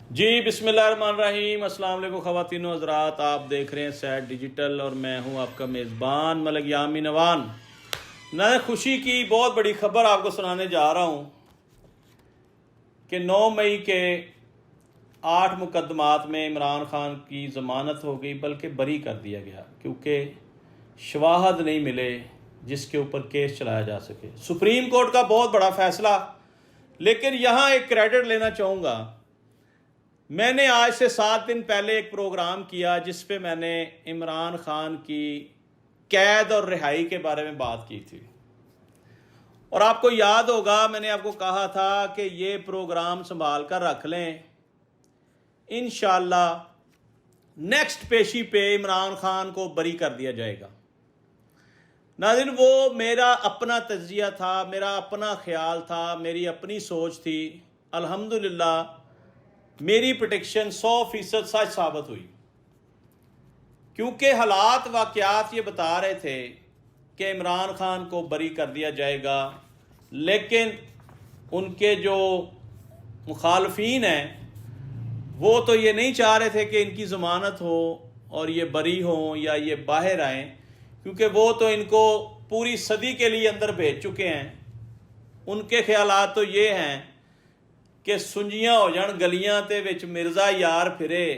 जी बिस्मिल्लाहिर्रहमानिर्रहीम। अस्सलाम वालेकुम ख़वातीन व हज़रात, आप देख रहे हैं सैट डिजिटल और मैं हूं आपका मेज़बान मलिक यामीन अवान। नए खुशी की बहुत बड़ी खबर आपको सुनाने जा रहा हूं कि 9 मई के 8 मुकदमात में इमरान खान की ज़मानत हो गई, बल्कि बरी कर दिया गया क्योंकि शवाहद नहीं मिले जिसके ऊपर केस चलाया जा सके। सुप्रीम कोर्ट का बहुत बड़ा फैसला, लेकिन यहाँ एक क्रेडिट लेना चाहूँगा। मैंने आज से 7 दिन पहले एक प्रोग्राम किया जिस पे मैंने इमरान खान की कैद और रिहाई के बारे में बात की थी, और आपको याद होगा मैंने आपको कहा था कि ये प्रोग्राम संभाल कर रख लें, इंशाल्लाह नेक्स्ट पेशी पे इमरान खान को बरी कर दिया जाएगा। नाज़रीन, वो मेरा अपना तज्जिया था, मेरा अपना ख्याल था, मेरी अपनी सोच थी। अल्हम्दुलिल्लाह मेरी प्रेडिक्शन 100% सच साबित हुई, क्योंकि हालात वाक़यात ये बता रहे थे कि इमरान खान को बरी कर दिया जाएगा, लेकिन उनके जो मुखालफीन हैं वो तो ये नहीं चाह रहे थे कि इनकी ज़मानत हो और ये बरी हों या ये बाहर आएँ, क्योंकि वो तो इनको पूरी सदी के लिए अंदर भेज चुके हैं। उनके ख्यालात तो ये हैं कि सुंजियां हो जान गलियां ते विच मिर्ज़ा यार फिरे,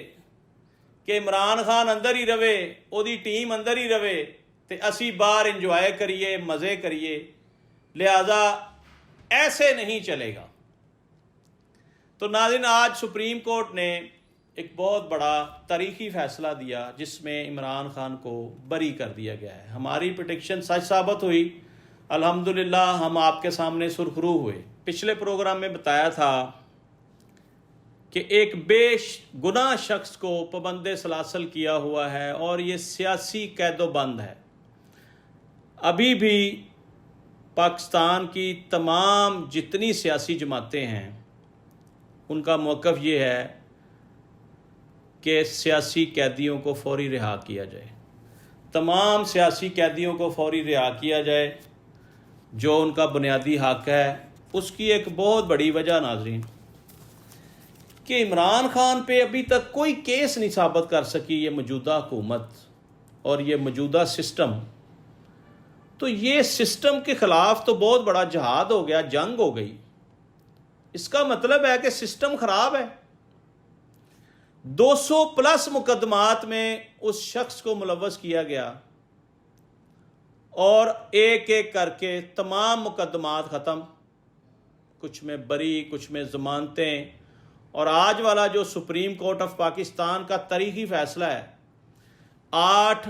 कि इमरान खान अंदर ही रवे, ओदी टीम अंदर ही रवे ते असी बाहर इंजॉय करिए, मज़े करिए। लिहाजा ऐसे नहीं चलेगा। तो नाज़रीन, आज सुप्रीम कोर्ट ने एक बहुत बड़ा तारीखी फ़ैसला दिया जिसमें इमरान खान को बरी कर दिया गया है। हमारी प्रेडिक्शन सच साबित हुई। अल्हम्दुलिल्लाह हम आपके सामने सुरखरू हुए। पिछले प्रोग्राम में बताया था कि एक बेगुनाह शख्स को पाबंद सलासल किया हुआ है और ये सियासी कैदोबंद है। अभी भी पाकिस्तान की तमाम जितनी सियासी जमातें हैं उनका मौक़िफ़ ये है कि सियासी कैदियों को फौरी रिहा किया जाए। तमाम सियासी कैदियों को फौरी रिहा किया जाए, जो उनका बुनियादी हक़ है। उसकी एक बहुत बड़ी वजह नाज़रीन कि इमरान खान पे अभी तक कोई केस नहीं साबित कर सकी ये मौजूदा हुकूमत और ये मौजूदा सिस्टम। तो ये सिस्टम के ख़िलाफ़ तो बहुत बड़ा जहाद हो गया, जंग हो गई। इसका मतलब है कि सिस्टम ख़राब है। 200+ मुकदमात में उस शख्स को मुलव्वस किया गया और एक एक करके तमाम मुकदमात ख़त्म, कुछ में बरी, कुछ में ज़मानतें। और आज वाला जो सुप्रीम कोर्ट ऑफ पाकिस्तान का तारीखी फ़ैसला है, 8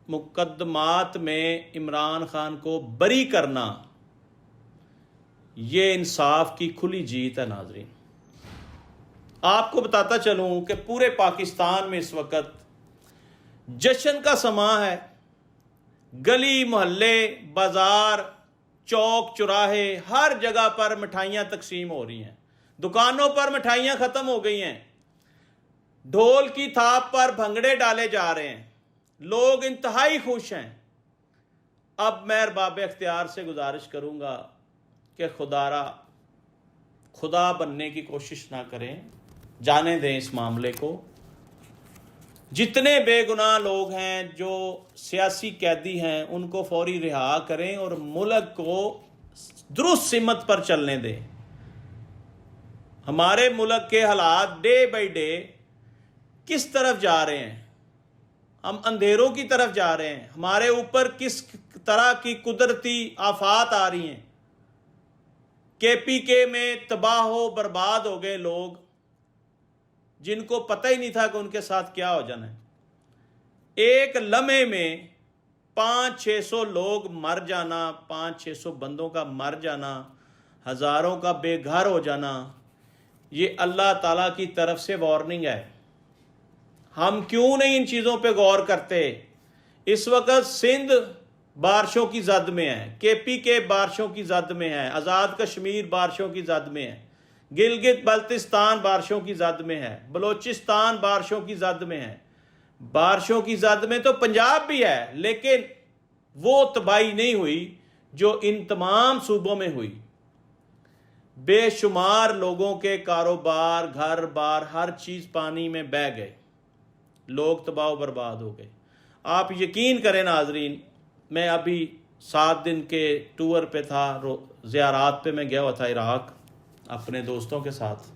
मुकदमात में इमरान खान को बरी करना, ये इंसाफ की खुली जीत है। नाज़रीन, आपको बताता चलूं कि पूरे पाकिस्तान में इस वक्त जश्न का समा है। गली मोहल्ले, बाजार, चौक चौराहे, हर जगह पर मिठाइयाँ तकसीम हो रही हैं। दुकानों पर मिठाइयाँ ख़त्म हो गई हैं। ढोल की थाप पर भंगड़े डाले जा रहे हैं। लोग इंतहाई खुश हैं। अब मैं अरबाब इख्तियार से गुजारिश करूँगा कि खुदा बनने की कोशिश ना करें, जाने दें इस मामले को। जितने बेगुनाह लोग हैं जो सियासी कैदी हैं उनको फौरी रिहा करें और मुल्क को दुरुस्त सिमत पर चलने दें। हमारे मुल्क के हालात डे बाई डे किस तरफ जा रहे हैं? हम अंधेरों की तरफ जा रहे हैं। हमारे ऊपर किस तरह की कुदरती आफात आ रही हैं। KPK में तबाह हो बर्बाद हो गए लोग, जिनको पता ही नहीं था कि उनके साथ क्या हो जाना है। एक लम्हे में 500-600 लोग मर जाना, 500-600 बंदों का मर जाना, हज़ारों का बेघर हो जाना, ये अल्लाह ताला की तरफ से वार्निंग है। हम क्यों नहीं इन चीज़ों पे गौर करते? इस वक्त सिंध बारिशों की जद में है, KPK बारिशों की जद में है, आज़ाद कश्मीर बारिशों की जद में है, गिलगित बल्तिस्तान बारिशों की जद में है, बलोचिस्तान बारिशों की जद में है। बारिशों की जद में तो पंजाब भी है, लेकिन वो तबाही नहीं हुई जो इन तमाम सूबों में हुई। बेशुमार लोगों के कारोबार, घर बार, हर चीज़ पानी में बह गए, लोग तबाह बर्बाद हो गए। आप यकीन करें नाजरीन, मैं अभी 7 दिन के टूर पे था, ज़ियारात पे मैं गया हुआ था इराक़ अपने दोस्तों के साथ।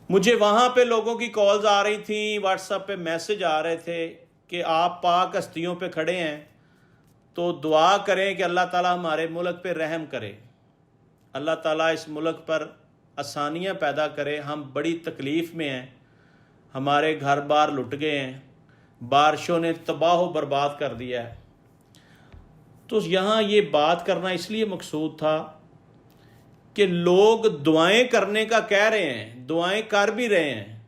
मुझे वहाँ पे लोगों की कॉल्स आ रही थी, व्हाट्सएप पे मैसेज आ रहे थे कि आप पाक हस्तियों पे खड़े हैं तो दुआ करें कि अल्लाह ताला हमारे मुल्क पे रहम करे, अल्लाह ताला इस मुल्क पर आसानियाँ पैदा करे। हम बड़ी तकलीफ़ में हैं, हमारे घर बार लुट गए हैं, बारिशों ने तबाह बर्बाद कर दिया है। तो यहाँ ये बात करना इसलिए मकसूद था कि लोग दुआएं करने का कह रहे हैं, दुआएं कर भी रहे हैं,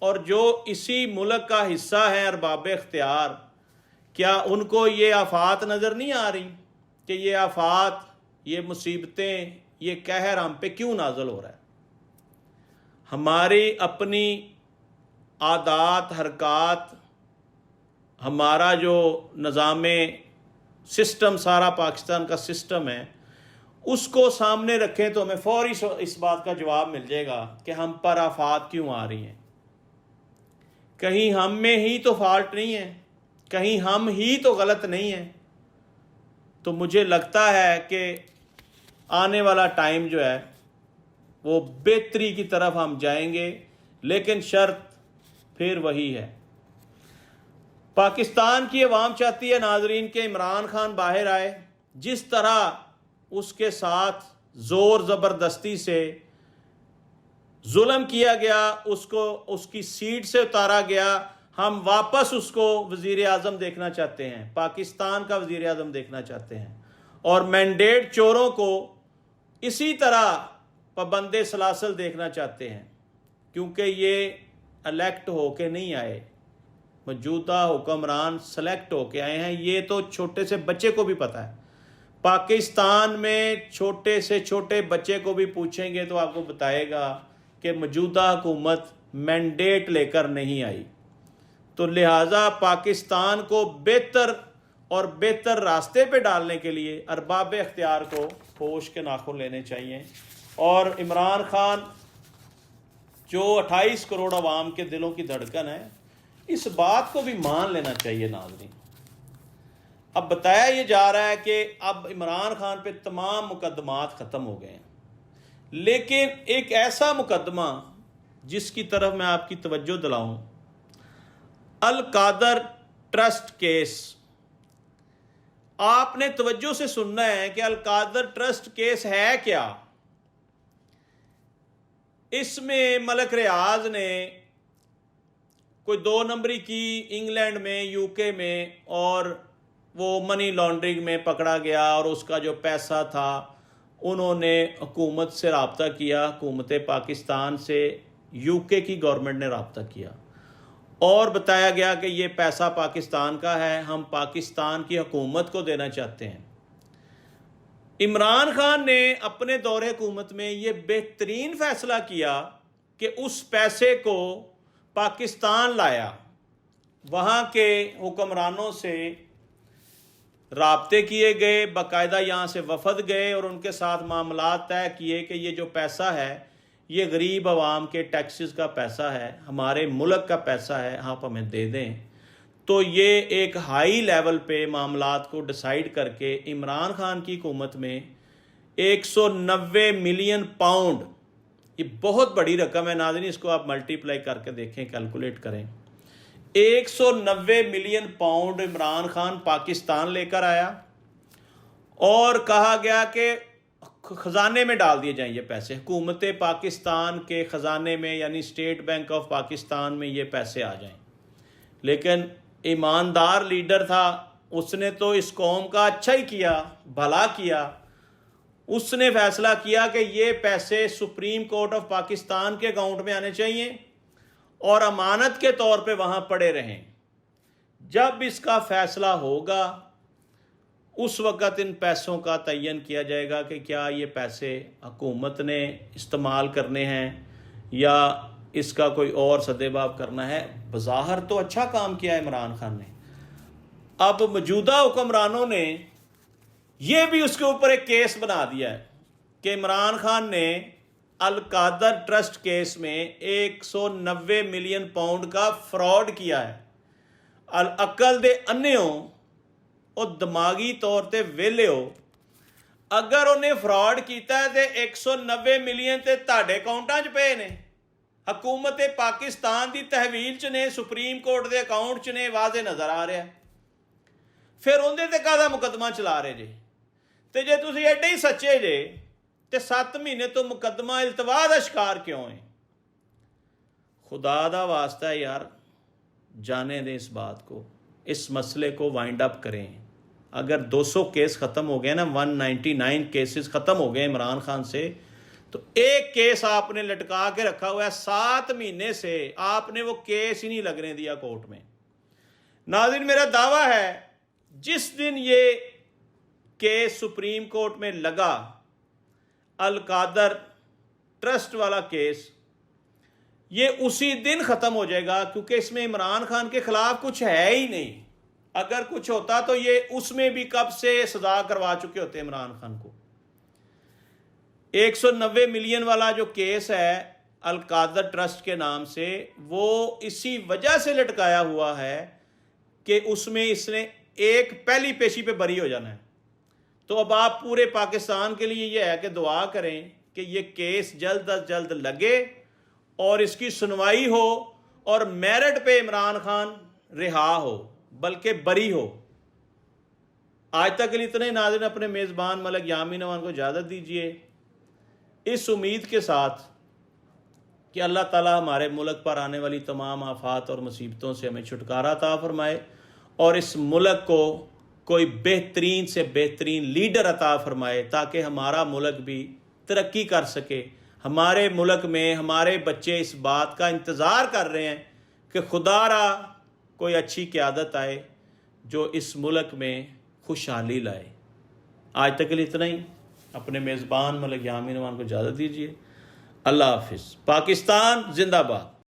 और जो इसी मुल्क का हिस्सा है अरबाब इख्तियार, क्या उनको ये आफात नज़र नहीं आ रही कि ये आफात, ये मुसीबतें, ये कहर हम पे क्यों नाजल हो रहा है? हमारी अपनी आदात हरकत, हमारा जो निज़ाम सिस्टम, सारा पाकिस्तान का सिस्टम है, उसको सामने रखें तो हमें फौरी इस बात का जवाब मिल जाएगा कि हम पर आफात क्यों आ रही हैं। कहीं हम में ही तो फॉल्ट नहीं है, कहीं हम ही तो गलत नहीं है। तो मुझे लगता है कि आने वाला टाइम जो है वो बेहतरी की तरफ हम जाएंगे, लेकिन शर्त फिर वही है। पाकिस्तान की अवाम चाहती है नाजरीन के इमरान खान बाहर आए। जिस तरह उसके साथ ज़ोर ज़बरदस्ती से जुल्म किया गया, उसको उसकी सीट से उतारा गया, हम वापस उसको वज़ीर आज़म देखना चाहते हैं, पाकिस्तान का वज़ीर आज़म देखना चाहते हैं। और मैंडेट चोरों को इसी तरह पाबंदे सलासल देखना चाहते हैं, क्योंकि ये इलेक्ट होके नहीं आए, मौजूदा हुक्मरान सेलेक्ट होके आए हैं। ये तो छोटे से बच्चे को भी पता है। पाकिस्तान में छोटे से छोटे बच्चे को भी पूछेंगे तो आपको बताएगा कि मौजूदा हुकूमत मैंडेट लेकर नहीं आई। तो लिहाजा पाकिस्तान को बेहतर और बेहतर रास्ते पे डालने के लिए अरबाब इख्तियार को होश के नाखून लेने चाहिए। और इमरान खान जो 28 करोड़ अवाम के दिलों की धड़कन है, इस बात को भी मान लेना चाहिए नाज़रीन। अब बताया ये जा रहा है कि अब इमरान खान पे तमाम मुकदमात ख़त्म हो गए हैं, लेकिन एक ऐसा मुकदमा जिसकी तरफ मैं आपकी तवज्जो दिलाऊं, अल कादर ट्रस्ट केस। आपने तवज्जो से सुनना है कि अल कादर ट्रस्ट केस है क्या। इसमें मलक रियाज ने कोई 2 नंबरी की इंग्लैंड में, यूके में, और वो मनी लॉन्ड्रिंग में पकड़ा गया, और उसका जो पैसा था उन्होंने हुकूमत से रब्ता किया, हुकूमत पाकिस्तान से यूके की गवर्नमेंट ने रब्ता किया और बताया गया कि ये पैसा पाकिस्तान का है, हम पाकिस्तान की हुकूमत को देना चाहते हैं। इमरान खान ने अपने दौरे हुकूमत में ये बेहतरीन फैसला किया कि उस पैसे को पाकिस्तान लाया, वहाँ के हुक्मरानों से राब्ते किए गए, बाकायदा यहाँ से वफद गए और उनके साथ मामला तय किए कि ये जो पैसा है ये गरीब आवाम के टैक्सेस का पैसा है, हमारे मुल्क का पैसा है, आप हमें दे दें। तो ये एक हाई लेवल पे मामलात को डिसाइड करके इमरान खान की हुकूमत में 190 मिलियन पाउंड, ये बहुत बड़ी रकम है नाज़रीन, इसको आप मल्टीप्लाई करके देखें, कैलकुलेट करें। 190 मिलियन पाउंड इमरान खान पाकिस्तान लेकर आया और कहा गया कि ख़जाने में डाल दिए जाएं ये पैसे, हुकूमत पाकिस्तान के ख़जाने में, यानी स्टेट बैंक ऑफ पाकिस्तान में ये पैसे आ जाएं। लेकिन ईमानदार लीडर था, उसने तो इस कौम का अच्छा ही किया, भला किया। उसने फैसला किया कि ये पैसे सुप्रीम कोर्ट ऑफ पाकिस्तान के अकाउंट में आने चाहिए और अमानत के तौर पे वहाँ पड़े रहें। जब इसका फैसला होगा उस वक़्त इन पैसों का तयन किया जाएगा कि क्या ये पैसे हुकूमत ने इस्तेमाल करने हैं या इसका कोई और सदेबाब करना है। बज़ाहिर तो अच्छा काम किया इमरान खान ने। अब मौजूदा हुक्मरानों ने यह भी उसके ऊपर एक केस बना दिया है कि इमरान खान ने अल-कादर ट्रस्ट केस में 190 मिलियन पाउंड का फ्रॉड किया है। अकल दे अन्ने हो और दिमागी तौर पर वेले हो, अगर उन्हें फ्रॉड किया है तो 190 मिलियन तो तुहाडे अकाउंटां 'च पे ने, हुकूमत पाकिस्तान की तहवील च ने, सुप्रीम कोर्ट के अकाउंट च ने, वाजे नज़र आ रहा है। फिर उन्हें ते काहदा मुकदमा चला रहे जे? तो जे तुसीं एडे ही सच्चे जे तो 7 महीने तो मुकदमा इल्तवा का शिकार क्यों है? खुदा दा वास्ता है यार, जाने दें इस बात को, इस मसले को वाइंड अप करें। अगर 200 केस ख़त्म हो गए ना, 199 केसेस ख़त्म हो गए इमरान खान से, तो एक केस आपने लटका के रखा हुआ है 7 महीने से, आपने वो केस ही नहीं लगने दिया कोर्ट में। नाज़रीन, मेरा दावा है जिस दिन ये केस सुप्रीम कोर्ट में लगा, अल-कादर ट्रस्ट वाला केस, ये उसी दिन ख़त्म हो जाएगा, क्योंकि इसमें इमरान खान के ख़िलाफ़ कुछ है ही नहीं। अगर कुछ होता तो ये उसमें भी कब से सज़ा करवा चुके होते इमरान खान को। 190 मिलियन वाला जो केस है अल-कादर ट्रस्ट के नाम से, वो इसी वजह से लटकाया हुआ है कि उसमें इसने एक पहली पेशी पे बरी हो जाना है। तो अब आप पूरे पाकिस्तान के लिए ये है कि दुआ करें कि ये केस जल्द अज जल्द लगे और इसकी सुनवाई हो और मेरिट पे इमरान खान रिहा हो, बल्कि बरी हो। आज तक के लिए इतने। नाज़रीन, अपने मेज़बान मलिक यामीन अमान को इजाज़त दीजिए, इस उम्मीद के साथ कि अल्लाह ताला हमारे मुल्क पर आने वाली तमाम आफात और मुसीबतों से हमें छुटकारा अता फरमाए और इस मुल्क को कोई बेहतरीन से बेहतरीन लीडर अता फरमाए, ताकि हमारा मुल्क भी तरक्की कर सके। हमारे मुल्क में हमारे बच्चे इस बात का इंतज़ार कर रहे हैं कि खुदारा कोई अच्छी क़यादत आए जो इस मुल्क में खुशहाली लाए। आज तक के लिए इतना ही। अपने मेज़बान मलिक यामीन अमान को इजाज़त दीजिए। अल्लाह हाफिज़। पाकिस्तान जिंदाबाद।